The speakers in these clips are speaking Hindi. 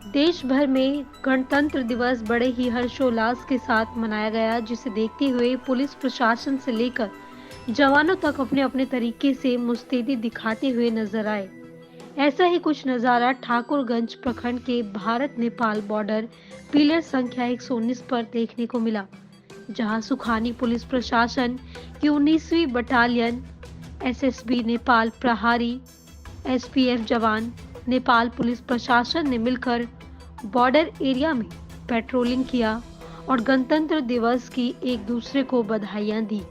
देश भर में गणतंत्र दिवस बड़े ही हर्षोल्लास के साथ मनाया गया, जिसे देखते हुए पुलिस प्रशासन से लेकर जवानों तक अपने अपने तरीके से मुस्तैदी दिखाते हुए नजर आए। ऐसा ही कुछ नजारा ठाकुरगंज प्रखंड के भारत नेपाल बॉर्डर पिलर संख्या 119 पर देखने को मिला, जहां सुखानी पुलिस प्रशासन की 19वीं बटालियन, एसएसबी नेपाल प्रहारी, एसपीएफ जवान, नेपाल पुलिस प्रशासन ने मिलकर बॉर्डर एरिया में पेट्रोलिंग किया और गणतंत्र दिवस की एक दूसरे को बधाइयां दी।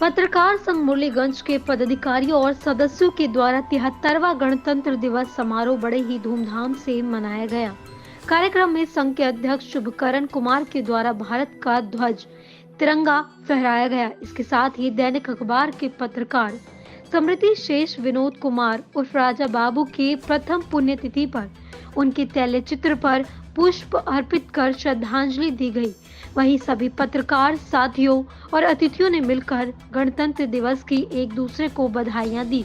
पत्रकार संघ मुरलीगंज के पदाधिकारियों और सदस्यों के द्वारा 73वां गणतंत्र दिवस समारोह बड़े ही धूमधाम से मनाया गया। कार्यक्रम में संघ के अध्यक्ष शुभकरण कुमार के द्वारा भारत का ध्वज तिरंगा फहराया गया। इसके साथ ही दैनिक अखबार के पत्रकार समृति शेष विनोद कुमार उर्फ राजा बाबू के प्रथम पुण्यतिथि पर उनके तैलचित्र चित्र पर पुष्प अर्पित कर श्रद्धांजलि दी गई। वहीं सभी पत्रकार साथियों और अतिथियों ने मिलकर गणतंत्र दिवस की एक दूसरे को बधाइयां दी।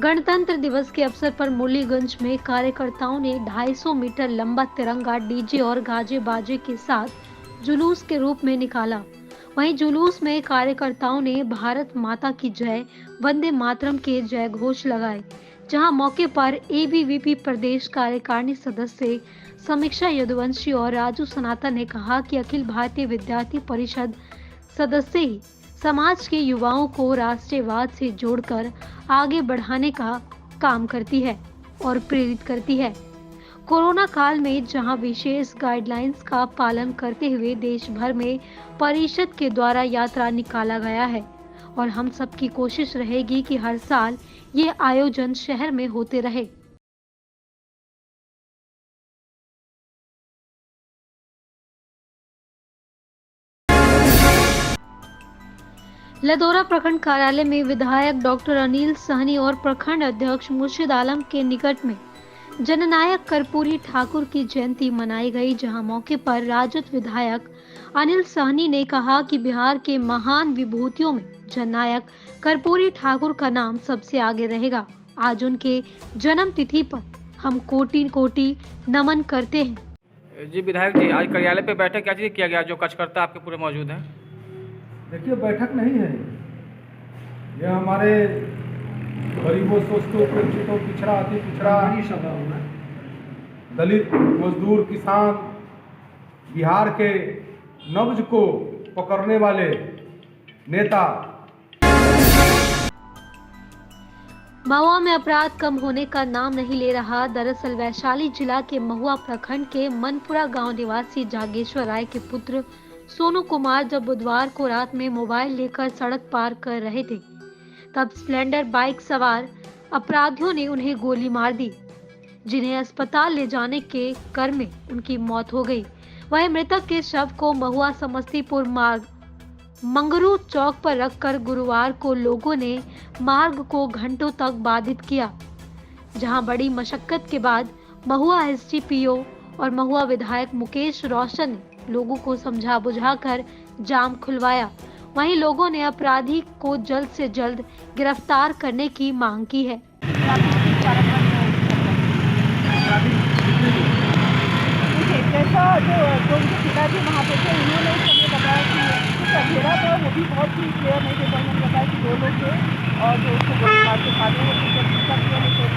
गणतंत्र दिवस के अवसर पर मुरलीगंज में कार्यकर्ताओं ने 250 मीटर लंबा तिरंगा डीजे और गाजे बाजे के साथ जुलूस के रूप में निकाला। वहीं जुलूस में कार्यकर्ताओं ने भारत माता की जय, वंदे मातरम के जय घोष लगाए। जहां मौके पर एबीवीपी प्रदेश कार्यकारिणी सदस्य समीक्षा यदुवंशी और राजू सनातन ने कहा कि अखिल भारतीय विद्यार्थी परिषद सदस्य ही समाज के युवाओं को राष्ट्रवाद से जोड़कर आगे बढ़ाने का काम करती है और प्रेरित करती है। कोरोना काल में जहां विशेष गाइडलाइंस का पालन करते हुए देश भर में परिषद के द्वारा यात्रा निकाला गया है और हम सबकी कोशिश रहेगी कि हर साल ये आयोजन शहर में होते रहे। लदौरा प्रखंड कार्यालय में विधायक डॉक्टर अनिल सहनी और प्रखंड अध्यक्ष मुर्शिद आलम के निकट में जननायक कर्पूरी ठाकुर की जयंती मनाई गई। जहां मौके पर राजद विधायक अनिल सहनी ने कहा कि बिहार के महान विभूतियों में जननायक कर्पूरी ठाकुर का नाम सबसे आगे रहेगा। आज उनके जन्म तिथि पर हम कोटि कोटि नमन करते हैं। जी विधायक जी, आज कार्यालय पे बैठक क्या चीज किया गया? जो कार्यकर्ता आपके पूरे मौजूद हैं। देखिए, बैठक नहीं है, यह हमारे गरीबों, शोषितों, उपेक्षितों, पिछड़ा, अति पिछड़ा, दलित, मजदूर, किसान, बिहार के नब्ज को पकड़ने वाले नेता। महुआ में अपराध कम होने का नाम नहीं ले रहा। दरअसल वैशाली जिला के महुआ प्रखंड के मनपुरा गांव निवासी जागेश्वर राय के पुत्र सोनू कुमार जब बुधवार को रात में मोबाइल लेकर सड़क पार कर रहे थे, तब स्प्लेंडर बाइक सवार अपराधियों ने उन्हें गोली मार दी, जिन्हें अस्पताल ले जाने के क्रम में उनकी मौत हो गई। वहीं मृतक के शव को महुआ समस्तीपुर मार्ग मंगरू चौक पर रखकर गुरुवार को लोगों ने मार्ग को घंटों तक बाधित किया, जहां बड़ी मशक्कत के बाद महुआ एसडीपीओ और महुआ विधायक मुकेश रोशन ने लोगों को समझा बुझाकर जाम खुलवाया। वहीं लोगों ने अपराधी को जल्द से जल्द गिरफ्तार करने की मांग की है। जैसा जो उनके पिताजी वहाँ पे थे, उन्होंने हमें बताया कि कुछ अंधेरा था, वो भी बहुत ही क्लियर नहीं थे। उन्होंने बताया कि 2 लोग थे और जो उसको गोली मार के भागे, वो टीचर किया, लेकिन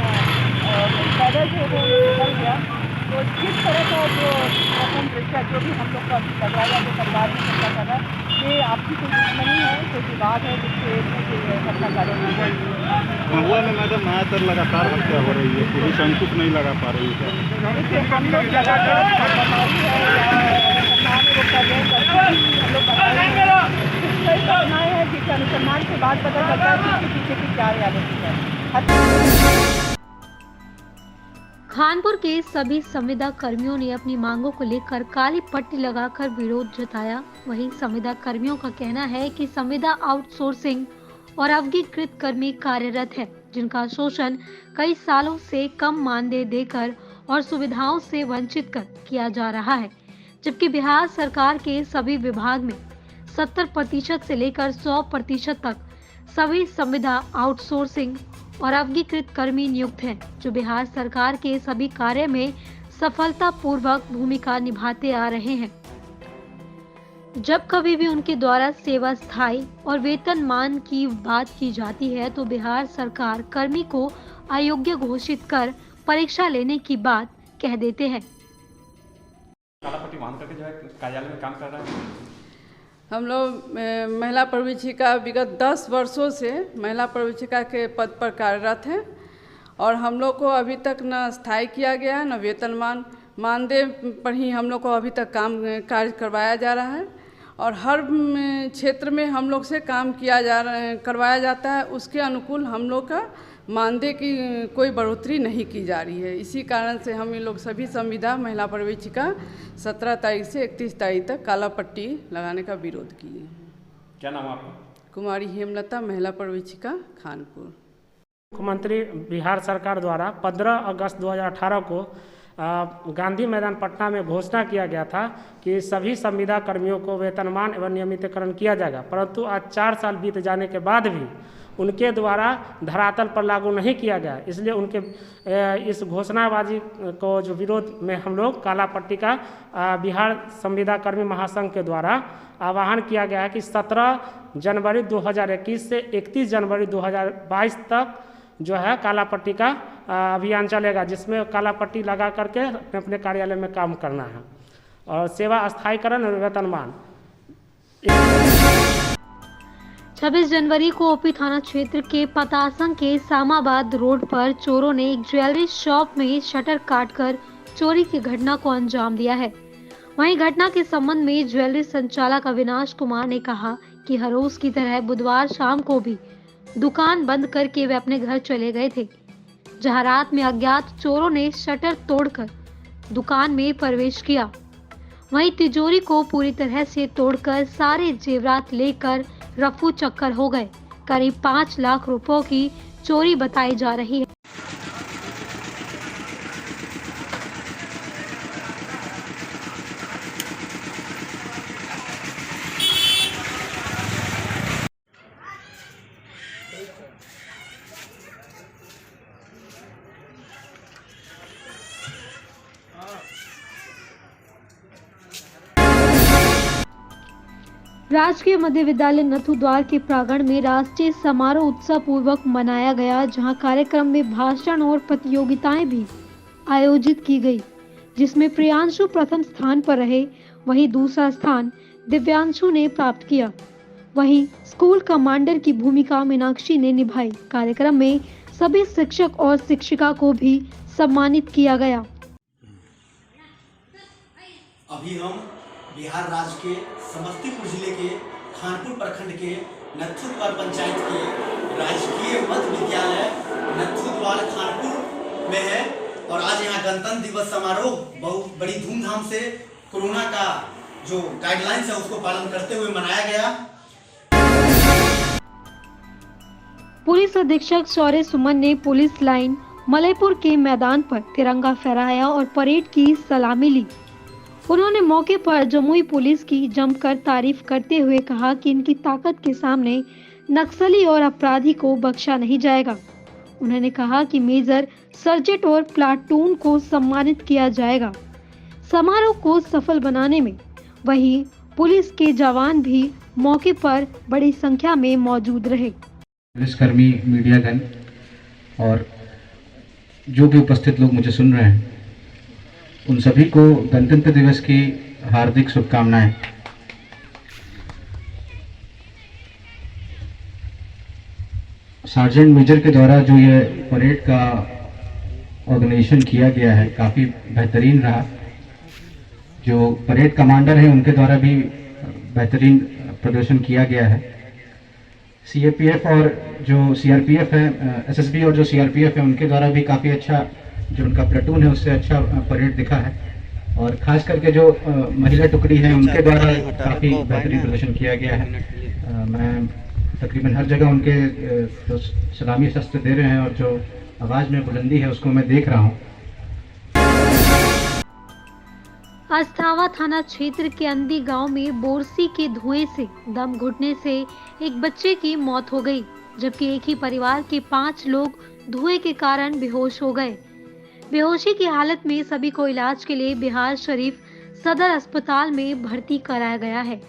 पैदल जो वो निकल गया। तो जिस तरह का जो प्रथम दृष्टया जो भी हम लोग को अभी लग रहा है जो परिवार में चर्चा कर रहा है ये आपकी कोई दुश्मनी है, कोई विवाद है जिसके घटना कार्य हो गई। महुआ में मैडम लगातार लगातार हत्या हो रही है, पुलिस अंकुश नहीं लगा पा रही है। देखिए हम लोग लगातार बदमाशी है या अनुसंधान वो कर रहे हैं, हम लोग बता रहे हैं कई घटनाएँ हैं जिसके अनुसंधान के बाद पता चलता है कि इसके पीछे की क्या रियलिटी है। खानपुर के सभी संविदा कर्मियों ने अपनी मांगों को लेकर काली पट्टी लगाकर विरोध जताया। वहीं संविदा कर्मियों का कहना है कि संविदा आउटसोर्सिंग और अवगीकृत कर्मी कार्यरत है, जिनका शोषण कई सालों से कम मानदेय देकर और सुविधाओं से वंचित कर किया जा रहा है, जबकि बिहार सरकार के सभी विभाग में 70% से लेकर 100% तक सभी संविदा आउटसोर्सिंग और अवगीकृत कर्मी नियुक्त हैं, जो बिहार सरकार के सभी कार्य में सफलतापूर्वक भूमिका निभाते आ रहे हैं। जब कभी भी उनके द्वारा सेवा स्थायी और वेतनमान की बात की जाती है तो बिहार सरकार कर्मी को अयोग्य घोषित कर परीक्षा लेने की बात कह देते हैं। काला पट्टी बांध करके जो है कार्यालय में काम कर रहा है। हम लोग महिला प्रवीक्षिका विगत 10 वर्षों से महिला प्रवीक्षिका के पद पर कार्यरत हैं और हम लोग को अभी तक न स्थायी किया गया है न वेतनमान, मानदेय पर ही हम लोग को अभी तक कार्य करवाया जा रहा है और हर क्षेत्र में हम लोग से काम करवाया जाता है, उसके अनुकूल हम लोग का मानदेय की कोई बढ़ोतरी नहीं की जा रही है। इसी कारण से हम लोग सभी संविदा महिला प्रवीक्षिका 17 तारीख से 31 तारीख तक काला पट्टी लगाने का विरोध किए। क्या नाम है आपका? कुमारी हेमलता, महिला प्रवीक्षिका, खानपुर। मुख्यमंत्री बिहार सरकार द्वारा 15 अगस्त 2018 को गांधी मैदान पटना में घोषणा किया गया था कि सभी संविदा कर्मियों को वेतनमान एवं नियमितीकरण किया जाएगा, परंतु आज 4 साल बीत जाने के बाद भी उनके द्वारा धरातल पर लागू नहीं किया गया। इसलिए उनके इस घोषणाबाजी को जो विरोध में हम लोग काला पट्टी का बिहार संविदा कर्मी महासंघ के द्वारा आह्वान किया गया है कि 17 जनवरी 2021 से 31 जनवरी 2022 तक जो है काला पट्टी का अभियान चलेगा, जिसमें काला पट्टी लगा करके अपने कार्यालय में काम करना है और सेवा स्थायीकरण और वेतनमान। 26 जनवरी को ओपी थाना क्षेत्र के पतासंग के सामाबाद रोड पर चोरों ने एक ज्वेलरी शॉप में शटर काटकर चोरी की घटना को अंजाम दिया है। वहीं घटना के संबंध में ज्वेलरी संचालक अविनाश कुमार ने कहा कि हर रोज की तरह बुधवार शाम को भी दुकान बंद करके वे अपने घर चले गए थे, जहां रात में अज्ञात चोरों ने शटर तोड़कर दुकान में प्रवेश किया। वहीं तिजोरी को पूरी तरह से तोड़कर सारे जेवरात लेकर रफू चक्कर हो गए। करीब 5 लाख रुपयों की चोरी बताई जा रही है। राजकीय मध्य विद्यालय नथुद्वार के प्रांगण में राष्ट्रीय समारोह उत्सव पूर्वक मनाया गया, जहां कार्यक्रम में भाषण और प्रतियोगिताएं भी आयोजित की गई, जिसमें प्रियांशु प्रथम स्थान पर रहे, वहीं दूसरा स्थान दिव्यांशु ने प्राप्त किया। वहीं स्कूल कमांडर की भूमिका मीनाक्षी ने निभाई। कार्यक्रम में सभी शिक्षक और शिक्षिका को भी सम्मानित किया गया। अभी हम बिहार राज्य के समस्तीपुर जिले के खानपुर प्रखंड के नथुद्वार पंचायत के राजकीय मध्य विद्यालय नथुद्वार खानपुर में है और आज यहाँ गणतंत्र दिवस समारोह बहुत बड़ी धूमधाम से कोरोना का जो गाइडलाइंस है उसको पालन करते हुए मनाया गया। पुलिस अधीक्षक शौर्य सुमन ने पुलिस लाइन मलयपुर के मैदान पर तिरंगा फहराया और परेड की सलामी ली। उन्होंने मौके पर जमुई पुलिस की जमकर तारीफ करते हुए कहा कि इनकी ताकत के सामने नक्सली और अपराधी को बख्शा नहीं जाएगा। उन्होंने कहा कि मेजर, सर्जेंट और प्लाटून को सम्मानित किया जाएगा। समारोह को सफल बनाने में वहीं पुलिस के जवान भी मौके पर बड़ी संख्या में मौजूद रहे। पुलिसकर्मी, मीडियागण और जो भी उपस्थित लोग मुझे सुन रहे हैं, उन सभी को गणतंत्र दिवस की हार्दिक शुभकामनाएं। सार्जेंट मेजर के द्वारा जो ये परेड का ऑर्गेनाइजेशन किया गया है काफ़ी बेहतरीन रहा। जो परेड कमांडर हैं उनके द्वारा भी बेहतरीन प्रदर्शन किया गया है। सीएपीएफ और जो सीआरपीएफ है, एसएसबी और जो सीआरपीएफ है उनके द्वारा भी काफ़ी अच्छा, जो उनका प्लेटून है उससे अच्छा परेड दिखा है। और खास करके जो महिला टुकड़ी है उनके द्वारा काफ़ी बेहतरीन प्रदर्शन किया गया है। मैं तकरीबन हर जगह उनके जो सलामी शस्त्र दे रहे हैं और जो आवाज़ में बुलंदी है उसको मैं देख रहा हूँ। अस्थावा थाना क्षेत्र के अंदी गांव में बोरसी के धुएं से दम घुटने से एक बच्चे की मौत हो गई, जबकि एक ही परिवार के 5 लोग धुएं के कारण बेहोश हो गए। बेहोशी की हालत में सभी को इलाज के लिए बिहार शरीफ सदर अस्पताल में भर्ती कराया गया है,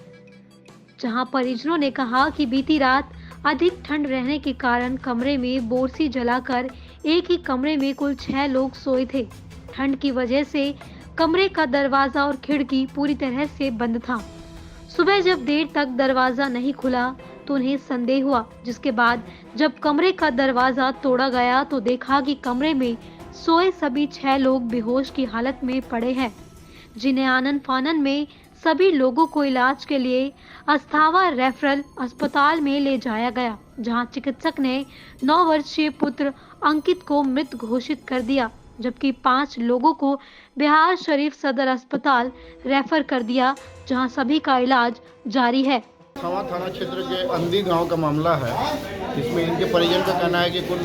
जहां परिजनों ने कहा कि बीती रात अधिक ठंड रहने के कारण कमरे में बोरसी जलाकर एक ही कमरे में कुल 6 लोग सोए थे। ठंड की वजह से कमरे का दरवाजा और खिड़की पूरी तरह से बंद था। सुबह जब देर तक दरवाजा नहीं खुला तो उन्हें संदेह हुआ, जिसके बाद जब कमरे का दरवाजा तोड़ा गया तो देखा कि कमरे में सोए सभी 6 लोग बेहोश की हालत में पड़े हैं, जिन्हें आनन फानन में सभी लोगों को इलाज के लिए अस्थावा रेफरल अस्पताल में ले जाया गया, जहां चिकित्सक ने 9 वर्षीय पुत्र अंकित को मृत घोषित कर दिया, जबकि 5 लोगों को बिहार शरीफ सदर अस्पताल रेफर कर दिया, जहां सभी का इलाज जारी है। अस्थावा थाना क्षेत्र के अंदी गांव का मामला है। इसमें इनके परिजन का कहना है कि कुल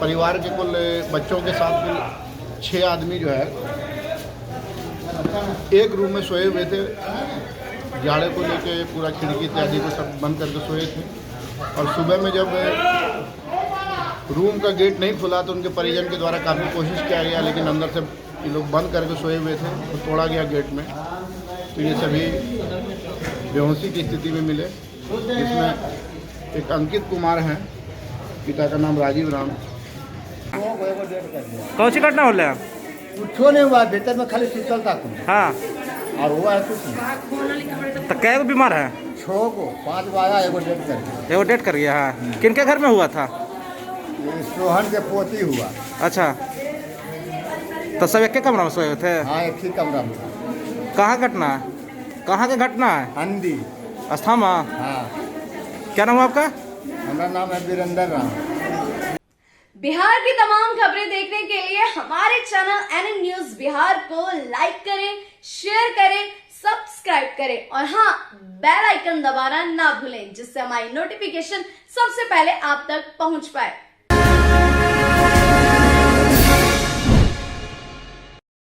परिवार के कुल बच्चों के साथ कुल 6 आदमी जो है एक रूम में सोए हुए थे। जाड़े को लेके पूरा खिड़की इत्यादि को सब बंद करके सोए थे और सुबह में जब रूम का गेट नहीं खुला तो उनके परिजन के द्वारा काफ़ी कोशिश किया गया, लेकिन अंदर से ये लोग बंद करके सोए हुए थे तो तोड़ा गया गेट में। तो ये सभी बेहोशी की स्थिति में मिले, जिसमें एक अंकित कुमार हैं, पिता का नाम राजीव राम। कौन सी घटना हो रहा है? कुछ नहीं हुआ, भीतर में खाली सुतल था कुछ। हाँ, और हुआ है कुछ नहीं। तो कै बीमार है? 6 को 5 को आया, एगो डेट कर गया। एगो डेट कर गया है। किनके घर में हुआ था? ये सोहन के पोती हुआ। अच्छा, तो सब एक के कमरा में सोए हुए थे? हाँ, एक ही कमरा में। कहाँ घटना है? कहाँ की घटना है? अंधी अस्थामा। हाँ। क्या नाम है आपका? हमारा नाम है वीरेंद्र राम। बिहार की तमाम खबरें देखने के लिए हमारे चैनल एनएन न्यूज बिहार को लाइक करें, शेयर करें, सब्सक्राइब करें और हाँ, बेल आइकन दबाना ना भूलें, जिससे हमारी नोटिफिकेशन सबसे पहले आप तक पहुंच पाए।